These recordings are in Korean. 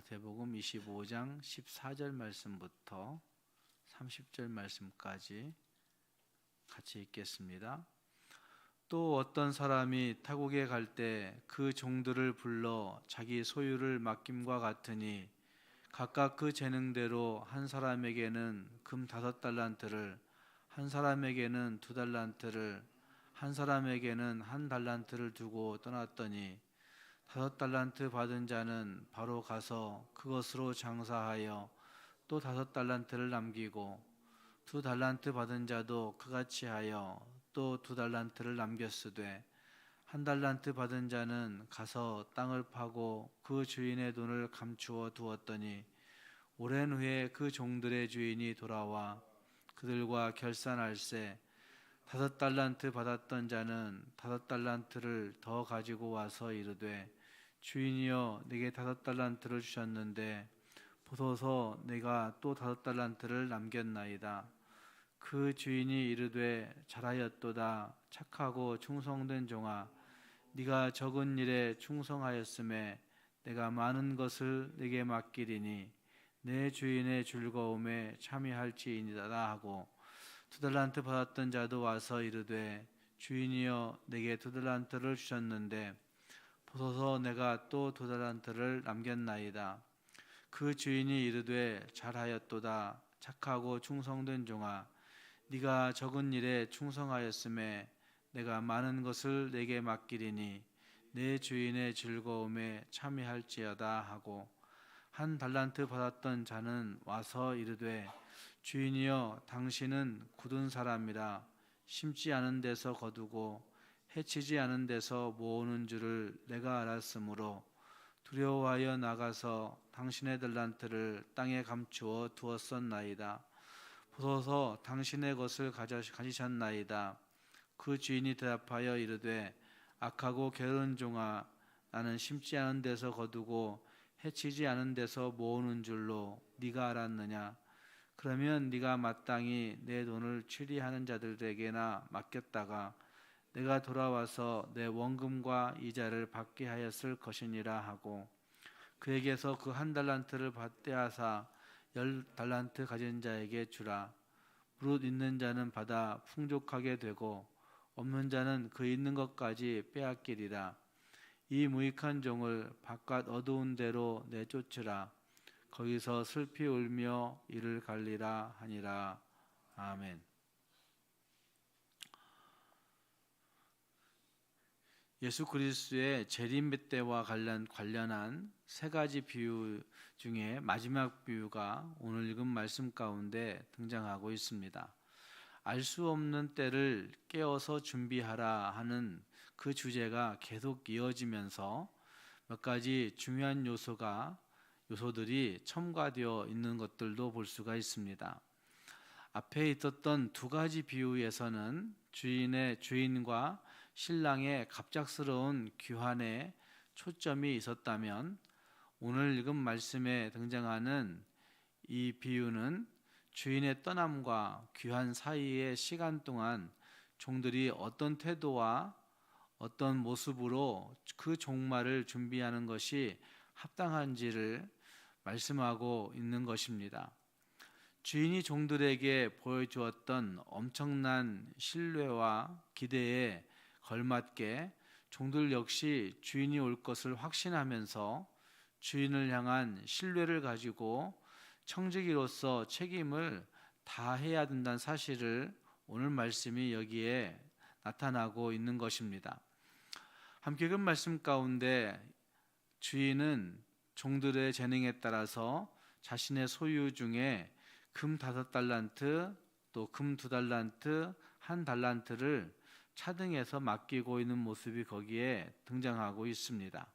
마태복음 25장 14절 말씀부터 30절 말씀까지 같이 읽겠습니다. 또 어떤 사람이 타국에 갈 때 그 종들을 불러 자기 소유를 맡김과 같으니 각각 그 재능대로 한 사람에게는 금 5달란트를, 한 사람에게는 2달란트를, 한 사람에게는 1달란트를 두고 떠났더니 5달란트 받은 자는 바로 가서 그것으로 장사하여 또 5달란트를 남기고 2달란트 받은 자도 그같이 하여 또 2달란트를 남겼으되 1달란트 받은 자는 가서 땅을 파고 그 주인의 돈을 감추어 두었더니 오랜 후에 그 종들의 주인이 돌아와 그들과 결산할세 5달란트 받았던 자는 5달란트를 더 가지고 와서 이르되 주인이여 내게 5달란트를 주셨는데 보소서 내가 또 5달란트를 남겼나이다. 그 주인이 이르되 잘하였도다 착하고 충성된 종아 네가 적은 일에 충성하였음에 내가 많은 것을 네게 맡기리니 내 주인의 즐거움에 참여할지이니이다 하고 2달란트 받았던 자도 와서 이르되 주인이여 내게 2달란트를 주셨는데 보소서 내가 또 2달란트를 남겼나이다. 그 주인이 이르되 잘하였도다 착하고 충성된 종아 네가 적은 일에 충성하였음에 내가 많은 것을 네게 맡기리니 내 주인의 즐거움에 참여할지어다 하고 1달란트 받았던 자는 와서 이르되 주인이여 당신은 굳은 사람이라 심지 않은 데서 거두고 해치지 않은 데서 모으는 줄을 내가 알았으므로 두려워하여 나가서 당신의 달란트를 땅에 감추어 두었었나이다. 보소서 당신의 것을 가지셨나이다. 그 주인이 대답하여 이르되 악하고 게으른 종아 나는 심지 않은 데서 거두고 해치지 않은 데서 모으는 줄로 네가 알았느냐. 그러면 네가 마땅히 내 돈을 취리하는 자들에게나 맡겼다가 내가 돌아와서 내 원금과 이자를 받게 하였을 것이니라 하고 그에게서 그 1달란트를 받되하사 10달란트 가진 자에게 주라. 무릇 있는 자는 받아 풍족하게 되고 없는 자는 그 있는 것까지 빼앗기리라. 이 무익한 종을 바깥 어두운 데로 내쫓으라. 거기서 슬피 울며 이를 갈리라 하니라. 아멘. 예수 그리스도의 재림 때와 관련한 세 가지 비유 중에 마지막 비유가 오늘 읽은 말씀 가운데 등장하고 있습니다. 알 수 없는 때를 깨어서 준비하라 하는 그 주제가 계속 이어지면서 몇 가지 중요한 요소들이 첨가되어 있는 것들도 볼 수가 있습니다. 앞에 있었던 두 가지 비유에서는 주인과 신랑의 갑작스러운 귀환에 초점이 있었다면 오늘 읽은 말씀에 등장하는 이 비유는 주인의 떠남과 귀환 사이의 시간 동안 종들이 어떤 태도와 어떤 모습으로 그 종말을 준비하는 것이 합당한지를 말씀하고 있는 것입니다. 주인이 종들에게 보여주었던 엄청난 신뢰와 기대에 걸맞게 종들 역시 주인이 올 것을 확신하면서 주인을 향한 신뢰를 가지고 청지기로서 책임을 다해야 된다는 사실을 오늘 말씀이 여기에 나타나고 있는 것입니다. 함께 읽은 말씀 가운데 주인은 종들의 재능에 따라서 자신의 소유 중에 금 5달란트 또 금 2달란트 1달란트를 차등해서 맡기고 있는 모습이 거기에 등장하고 있습니다.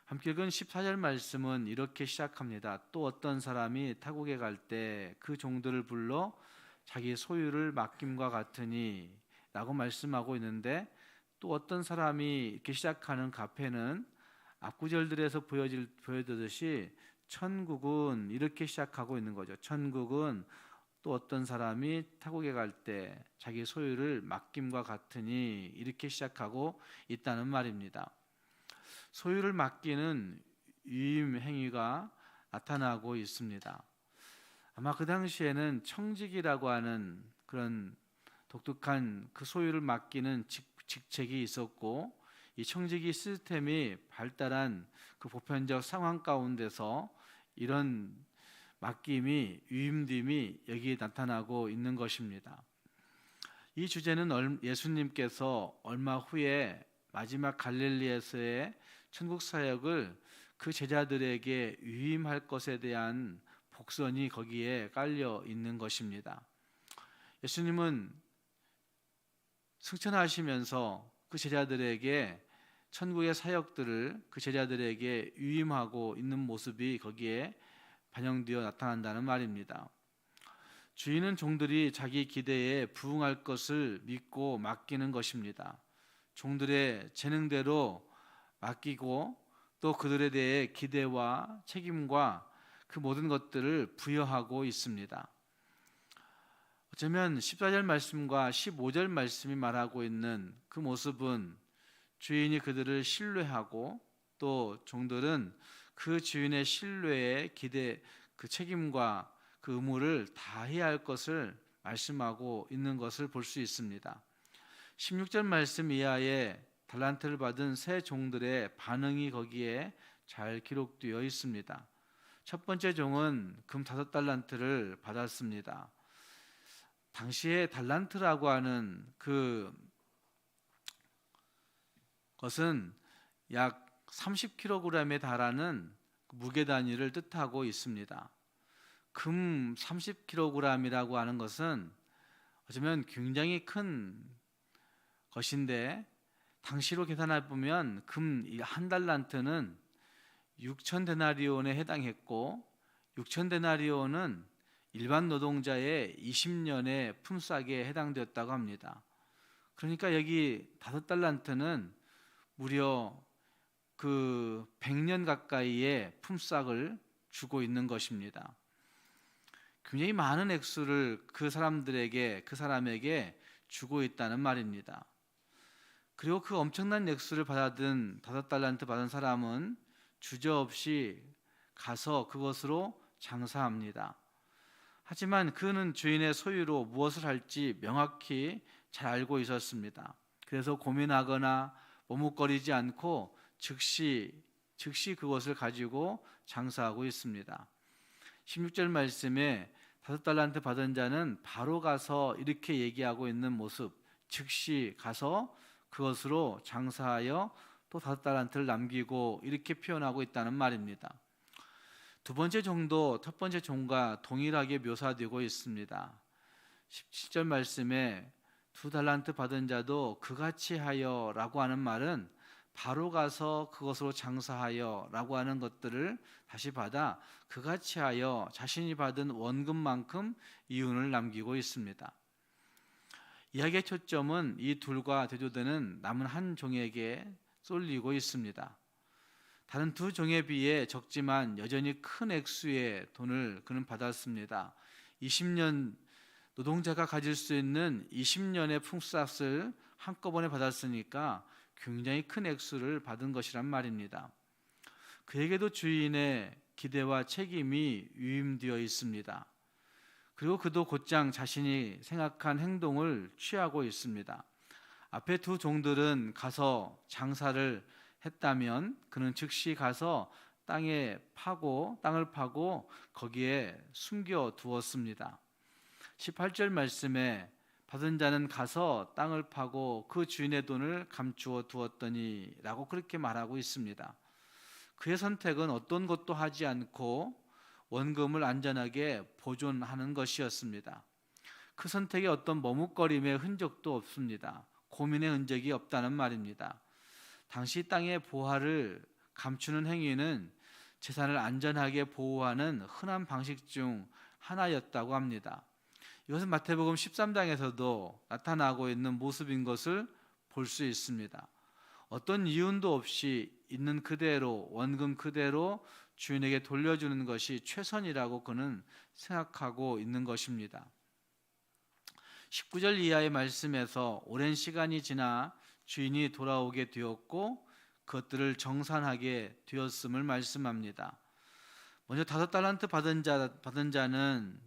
함께 읽은 14절 말씀은 이렇게 시작합니다. 또 어떤 사람이 타국에 갈 때 그 종들을 불러 자기 소유를 맡김과 같으니 라고 말씀하고 있는데 또 어떤 사람이 이렇게 시작하는 가페는 앞구절들에서 보여드듯이 천국은 이렇게 시작하고 있는 거죠. 천국은 또 어떤 사람이 타국에 갈 때 자기 소유를 맡김과 같으니 이렇게 시작하고 있다는 말입니다. 소유를 맡기는 위임 행위가 나타나고 있습니다. 아마 그 당시에는 청직이라고 하는 그런 독특한 그 소유를 맡기는 직책이 있었고, 이 청지기 시스템이 발달한 그 보편적 상황 가운데서 이런 맡김이 위임됨이 여기에 나타나고 있는 것입니다. 이 주제는 예수님께서 얼마 후에 마지막 갈릴리에서의 천국 사역을 그 제자들에게 위임할 것에 대한 복선이 거기에 깔려 있는 것입니다. 예수님은 승천하시면서 그 제자들에게 천국의 사역들을 그 제자들에게 위임하고 있는 모습이 거기에 반영되어 나타난다는 말입니다. 주인은 종들이 자기 기대에 부응할 것을 믿고 맡기는 것입니다. 종들의 재능대로 맡기고 또 그들에 대해 기대와 책임과 그 모든 것들을 부여하고 있습니다. 어쩌면 14절 말씀과 15절 말씀이 말하고 있는 그 모습은 주인이 그들을 신뢰하고 또 종들은 그 주인의 신뢰에 기대, 그 책임과 그 의무를 다해야 할 것을 말씀하고 있는 것을 볼 수 있습니다. 16절 말씀 이하에 달란트를 받은 세 종들의 반응이 거기에 잘 기록되어 있습니다. 첫 번째 종은 금 5달란트를 받았습니다. 당시에 달란트라고 하는 그 것은 약 30kg에 달하는 무게 단위를 뜻하고 있습니다. 금 30kg이라고 하는 것은 어쩌면 굉장히 큰 것인데, 당시로 계산해 보면 금 한 달란트는 6,000데나리온에 해당했고, 6,000데나리온은 일반 노동자의 20년의 품삯에 해당되었다고 합니다. 그러니까 여기 5달란트는 무려 그 100년 가까이의 품삯을 주고 있는 것입니다. 굉장히 많은 액수를 그 사람에게 주고 있다는 말입니다. 그리고 그 엄청난 액수를 받은 5달란트 받은 사람은 주저없이 가서 그것으로 장사합니다. 하지만 그는 주인의 소유로 무엇을 할지 명확히 잘 알고 있었습니다. 그래서 고민하거나 머뭇거리지 않고 즉시 그것을 가지고 장사하고 있습니다. 16절 말씀에 5달란트 받은 자는 바로 가서 이렇게 얘기하고 있는 모습, 즉시 가서 그것으로 장사하여 또 5달란트를 남기고 이렇게 표현하고 있다는 말입니다. 두 번째 종도 첫 번째 종과 동일하게 묘사되고 있습니다. 17절 말씀에 2달란트 받은 자도 그같이 하여 라고 하는 말은 바로 가서 그것으로 장사하여 라고 하는 것들을 다시 받아 그같이 하여 자신이 받은 원금만큼 이윤을 남기고 있습니다. 이야기의 초점은 이 둘과 대조되는 남은 한 종에게 쏠리고 있습니다. 다른 두 종에 비해 적지만 여전히 큰 액수의 돈을 그는 받았습니다. 20년 노동자가 가질 수 있는 20년의 품삯을 한꺼번에 받았으니까 굉장히 큰 액수를 받은 것이란 말입니다. 그에게도 주인의 기대와 책임이 위임되어 있습니다. 그리고 그도 곧장 자신이 생각한 행동을 취하고 있습니다. 앞에 두 종들은 가서 장사를 했다면 그는 즉시 가서 땅을 파고 거기에 숨겨 두었습니다. 18절 말씀에 받은 자는 가서 땅을 파고 그 주인의 돈을 감추어 두었더니 라고 그렇게 말하고 있습니다. 그의 선택은 어떤 것도 하지 않고 원금을 안전하게 보존하는 것이었습니다. 그 선택에 어떤 머뭇거림의 흔적도 없습니다. 고민의 흔적이 없다는 말입니다. 당시 땅의 보화를 감추는 행위는 재산을 안전하게 보호하는 흔한 방식 중 하나였다고 합니다. 이것은 마태복음 13장에서도 나타나고 있는 모습인 것을 볼 수 있습니다. 어떤 이윤도 없이 있는 그대로 원금 그대로 주인에게 돌려주는 것이 최선이라고 그는 생각하고 있는 것입니다. 19절 이하의 말씀에서 오랜 시간이 지나 주인이 돌아오게 되었고 그것들을 정산하게 되었음을 말씀합니다. 먼저 5달란트 받은 자는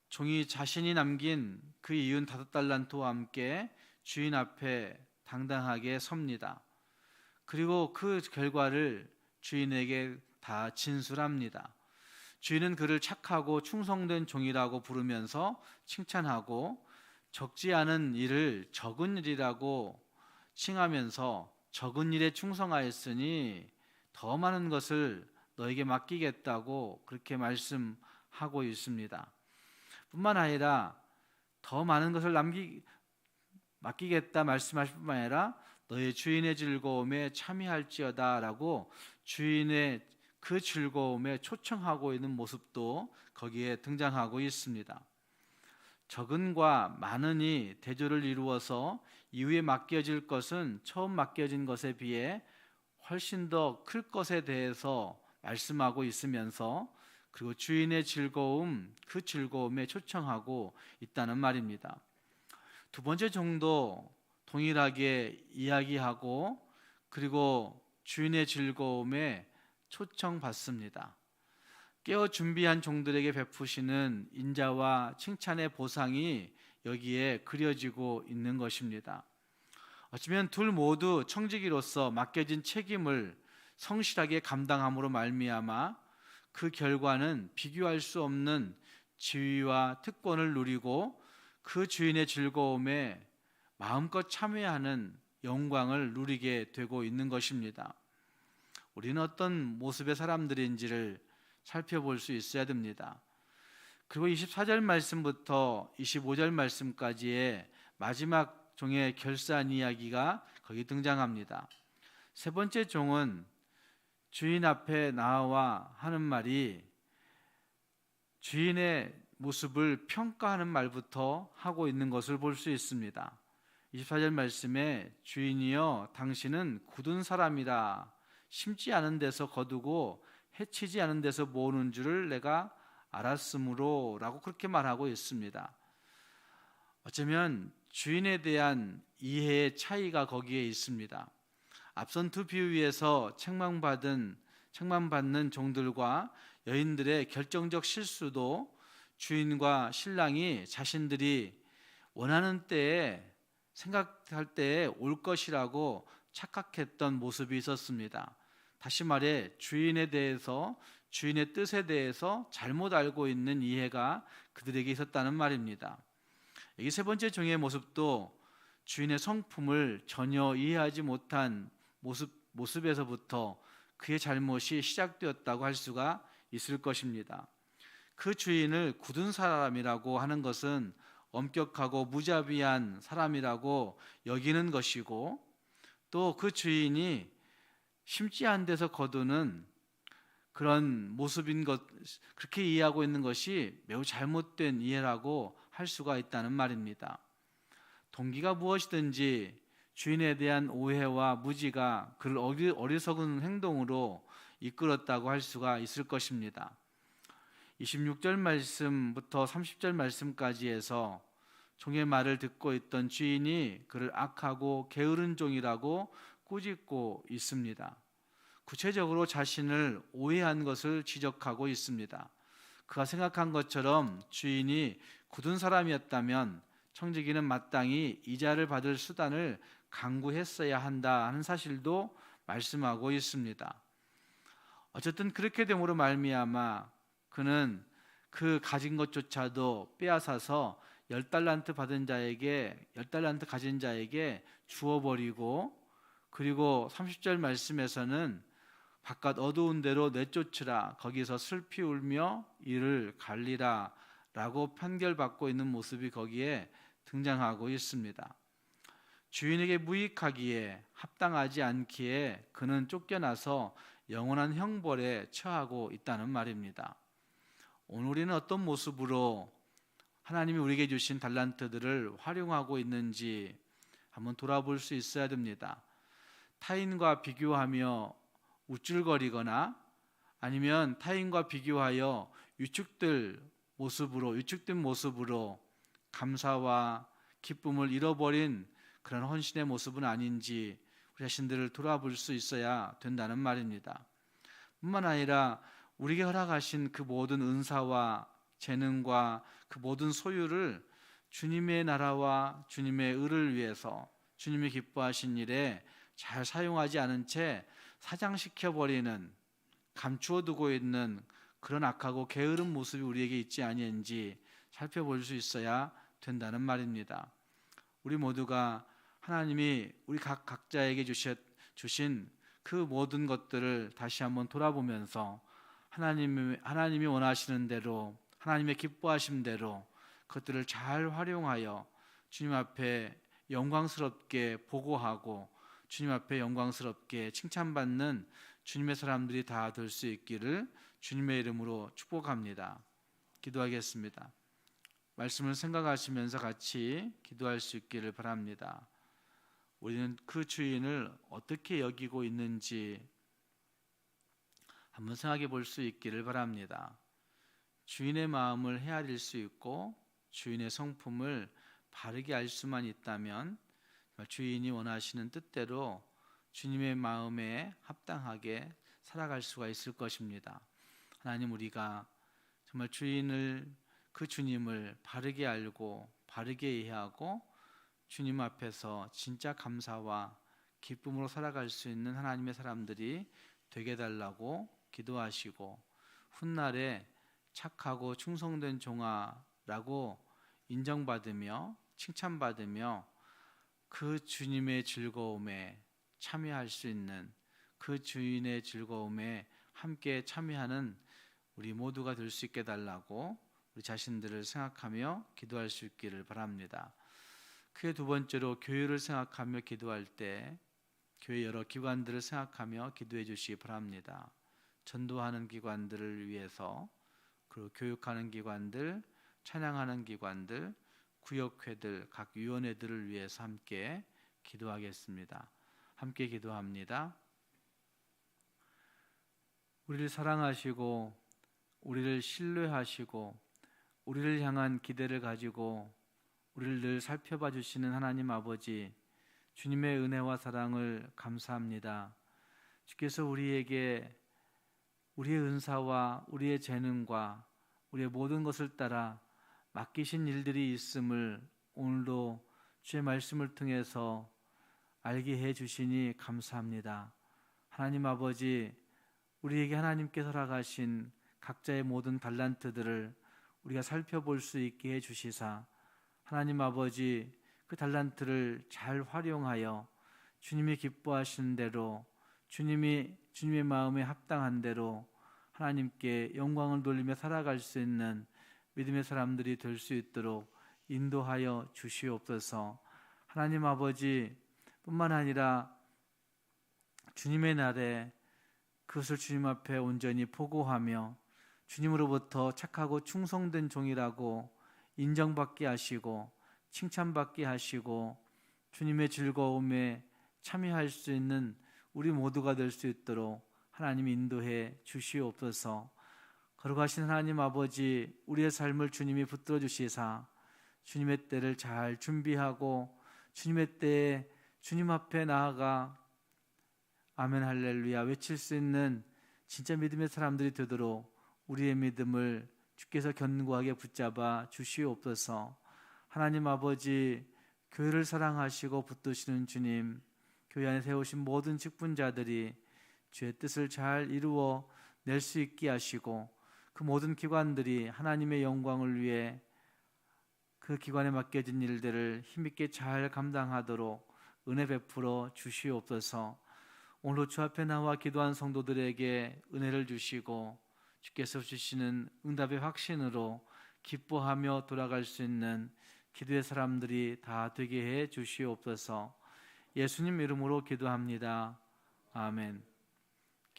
종이 자신이 남긴 그 이윤 5달란트와 함께 주인 앞에 당당하게 섭니다. 그리고 그 결과를 주인에게 다 진술합니다. 주인은 그를 착하고 충성된 종이라고 부르면서 칭찬하고 적지 않은 일을 적은 일이라고 칭하면서 적은 일에 충성하였으니 더 많은 것을 너에게 맡기겠다고 그렇게 말씀하고 있습니다. 뿐만 아니라 더 많은 것을 맡기겠다 말씀하실 뿐만 아니라 너의 주인의 즐거움에 참여할지어다 라고 주인의 그 즐거움에 초청하고 있는 모습도 거기에 등장하고 있습니다. 적은과 많은이 대조를 이루어서 이후에 맡겨질 것은 처음 맡겨진 것에 비해 훨씬 더 클 것에 대해서 말씀하고 있으면서 그리고 주인의 즐거움, 그 즐거움에 초청하고 있다는 말입니다. 두 번째 종도 동일하게 이야기하고 그리고 주인의 즐거움에 초청받습니다. 깨어 준비한 종들에게 베푸시는 인자와 칭찬의 보상이 여기에 그려지고 있는 것입니다. 어쩌면 둘 모두 청지기로서 맡겨진 책임을 성실하게 감당함으로 말미암아 그 결과는 비교할 수 없는 지위와 특권을 누리고 그 주인의 즐거움에 마음껏 참여하는 영광을 누리게 되고 있는 것입니다. 우리는 어떤 모습의 사람들인지를 살펴볼 수 있어야 됩니다. 그리고 24절 말씀부터 25절 말씀까지의 마지막 종의 결산 이야기가 거기 등장합니다. 세 번째 종은 주인 앞에 나와 하는 말이 주인의 모습을 평가하는 말부터 하고 있는 것을 볼 수 있습니다. 24절 말씀에 주인이여 당신은 굳은 사람이라 심지 않은 데서 거두고 해치지 않은 데서 모으는 줄을 내가 알았으므로 라고 그렇게 말하고 있습니다. 어쩌면 주인에 대한 이해의 차이가 거기에 있습니다. 앞선 두 비유에서 책망받는 종들과 여인들의 결정적 실수도 주인과 신랑이 자신들이 원하는 때에 생각할 때에 올 것이라고 착각했던 모습이 있었습니다. 다시 말해 주인에 대해서 주인의 뜻에 대해서 잘못 알고 있는 이해가 그들에게 있었다는 말입니다. 여기 세 번째 종의 모습도 주인의 성품을 전혀 이해하지 못한 모습에서부터 그의 잘못이 시작되었다고 할 수가 있을 것입니다. 그 주인을 굳은 사람이라고 하는 것은 엄격하고 무자비한 사람이라고 여기는 것이고 또 그 주인이 심지 않은 데서 거두는 그런 모습인 것, 그렇게 이해하고 있는 것이 매우 잘못된 이해라고 할 수가 있다는 말입니다. 동기가 무엇이든지 주인에 대한 오해와 무지가 그를 어리석은 행동으로 이끌었다고 할 수가 있을 것입니다. 26절 말씀부터 30절 말씀까지 해서 종의 말을 듣고 있던 주인이 그를 악하고 게으른 종이라고 꾸짖고 있습니다. 구체적으로 자신을 오해한 것을 지적하고 있습니다. 그가 생각한 것처럼 주인이 굳은 사람이었다면 청지기는 마땅히 이자를 받을 수단을 강구했어야 한다 하는 사실도 말씀하고 있습니다. 어쨌든 그렇게 됨으로 말미암아 그는 그 가진 것조차도 빼앗아서 10달란트 가진 자에게 주어버리고 그리고 30절 말씀에서는 바깥 어두운 데로 내쫓으라 거기서 슬피 울며 이를 갈리라 라고 판결받고 있는 모습이 거기에 등장하고 있습니다. 주인에게 무익하기에 합당하지 않기에 그는 쫓겨나서 영원한 형벌에 처하고 있다는 말입니다. 오늘 우리는 어떤 모습으로 하나님이 우리에게 주신 달란트들을 활용하고 있는지 한번 돌아볼 수 있어야 됩니다. 타인과 비교하며 우쭐거리거나 아니면 타인과 비교하여 위축된 모습으로 감사와 기쁨을 잃어버린 그런 헌신의 모습은 아닌지 우리 자신들을 돌아볼 수 있어야 된다는 말입니다. 뿐만 아니라 우리에게 허락하신 그 모든 은사와 재능과 그 모든 소유를 주님의 나라와 주님의 의를 위해서 주님이 기뻐하신 일에 잘 사용하지 않은 채 사장시켜버리는, 감추어 두고 있는 그런 악하고 게으른 모습이 우리에게 있지 아니한지 살펴볼 수 있어야 된다는 말입니다. 우리 모두가 하나님이 우리 각자에게 주신 그 모든 것들을 다시 한번 돌아보면서 하나님이 원하시는 대로, 하나님의 기뻐하심 대로 그것들을 잘 활용하여 주님 앞에 영광스럽게 보고하고 주님 앞에 영광스럽게 칭찬받는 주님의 사람들이 다 될 수 있기를 주님의 이름으로 축복합니다. 기도하겠습니다. 말씀을 생각하시면서 같이 기도할 수 있기를 바랍니다. 우리는 그 주인을 어떻게 여기고 있는지 한번 생각해 볼 수 있기를 바랍니다. 주인의 마음을 헤아릴 수 있고 주인의 성품을 바르게 알 수만 있다면 주인이 원하시는 뜻대로 주님의 마음에 합당하게 살아갈 수가 있을 것입니다. 하나님, 우리가 정말 그 주님을 바르게 알고 바르게 이해하고 주님 앞에서 진짜 감사와 기쁨으로 살아갈 수 있는 하나님의 사람들이 되게 달라고 기도하시고, 훗날에 착하고 충성된 종아라고 인정받으며 칭찬받으며 그 주님의 즐거움에 참여할 수 있는, 그 주인의 즐거움에 함께 참여하는 우리 모두가 될 수 있게 달라고 우리 자신들을 생각하며 기도할 수 있기를 바랍니다. 그의 두 번째로 교회를 생각하며 기도할 때 교회 여러 기관들을 생각하며 기도해 주시기 바랍니다. 전도하는 기관들을 위해서, 그리고 교육하는 기관들, 찬양하는 기관들, 구역회들, 각 위원회들을 위해서 함께 기도하겠습니다. 함께 기도합니다. 우리를 사랑하시고 우리를 신뢰하시고 우리를 향한 기대를 가지고 우리를 늘 살펴봐 주시는 하나님 아버지, 주님의 은혜와 사랑을 감사합니다. 주께서 우리에게 우리의 은사와 우리의 재능과 우리의 모든 것을 따라 맡기신 일들이 있음을 오늘도 주의 말씀을 통해서 알게 해 주시니 감사합니다. 하나님 아버지, 우리에게 하나님께서 허락하신 각자의 모든 달란트들을 우리가 살펴볼 수 있게 해 주시사, 하나님 아버지, 그 달란트를 잘 활용하여 주님이 기뻐하시는 대로, 주님의 마음에 합당한 대로 하나님께 영광을 돌리며 살아갈 수 있는 믿음의 사람들이 될 수 있도록 인도하여 주시옵소서. 하나님 아버지, 뿐만 아니라 주님의 날에 그것을 주님 앞에 온전히 포고하며 주님으로부터 착하고 충성된 종이라고 인정받게 하시고 칭찬받게 하시고 주님의 즐거움에 참여할 수 있는 우리 모두가 될 수 있도록 하나님 인도해 주시옵소서. 거룩하신 하나님 아버지, 우리의 삶을 주님이 붙들어 주시사 주님의 때를 잘 준비하고 주님의 때에 주님 앞에 나아가 아멘 할렐루야 외칠 수 있는 진짜 믿음의 사람들이 되도록 우리의 믿음을 주께서 견고하게 붙잡아 주시옵소서. 하나님 아버지, 교회를 사랑하시고 붙드시는 주님, 교회 안에 세우신 모든 직분자들이 주의 뜻을 잘 이루어 낼 수 있게 하시고, 그 모든 기관들이 하나님의 영광을 위해 그 기관에 맡겨진 일들을 힘있게 잘 감당하도록 은혜 베풀어 주시옵소서. 오늘 주 앞에 나와 기도한 성도들에게 은혜를 주시고 주께서 주시는 응답의 확신으로 기뻐하며 돌아갈 수 있는 기도의 사람들이 다 되게 해 주시옵소서. 예수님 이름으로 기도합니다. 아멘.